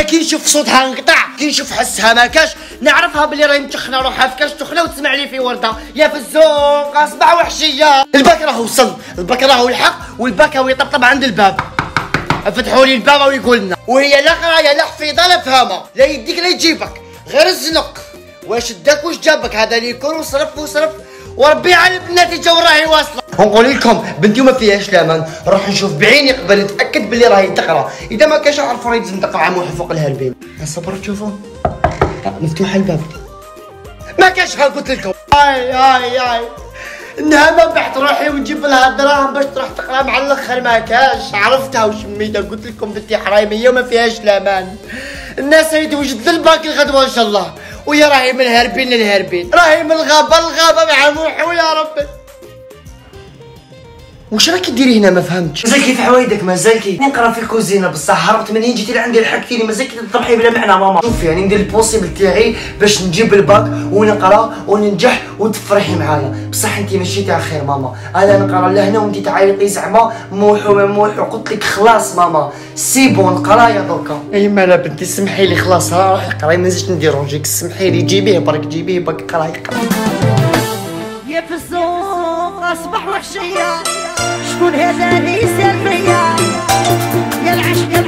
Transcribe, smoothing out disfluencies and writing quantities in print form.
كي نشوف صوتها انقطع، كي نشوف حسها ما كاش، نعرفها بلي راهي متخنه روحها في كاش تخنه وتسمع لي في ورده. يا في الزوق اصبع وحشيه. الباك راهو وصل، الباك راهو لحق، والباك راهو يطبطب عند الباب. فتحوا لي الباب ويقول لنا وهي لا قرايه لا حفيظه لا فهمه، لا يديك لا يجيبك غير الزنق. واش داك واش جابك هذا اللي يكون وصرف وربي على النتيجه وراهي واصله. ونقول لكم بنتي ما فيهاش لامان، نروح نشوف بعيني قبل نتاكد بلي راهي تقرا. اذا ما كانش عرف راه يلزم نقرا عام واحد فوق الهربين. صبروا تشوفوا مفتوح الباب ما كانش. قلت لكم اي انها ما بحت روحي ونجيب لها الدراهم باش تروح تقرا مع الاخر ما كاش. عرفتها وشميتها. قلت لكم بنتي حرايميه وما فيهاش لامان. الناس يتوجد للباك الغدوه ان شاء الله، ويا راهي من الهربين للهربين، راهي من الغابه للغابه مع موحو يا ربي. واش راكي ديري هنا ما فهمتش؟ مازالكي في حوايدك مازالكي نقرا في الكوزينه بصح هربت من هنا جيتي لعندي لحقتيني. مازالكي تذبحي بلا معنى ماما. شوفي يعني ندير البوسيبل تاعي باش نجيب الباك ونقرا وننجح وتفرحي معايا. بصح انت ماشي تاع خير ماما، انا نقرا لهنا وانت تعيطي زعما موحو ما موحو. قلت لك خلاص ماما سي بون قرايه دركا. اي مالا بنتي سمحي لي خلاص روحي قراي ما نزيدش نديرونجيك. سمحي لي جيبيه برك جيبيه باك قراي. يا في السوق اصبح وحشيه، شكون هذا اللي يسال فيا؟ يا العشق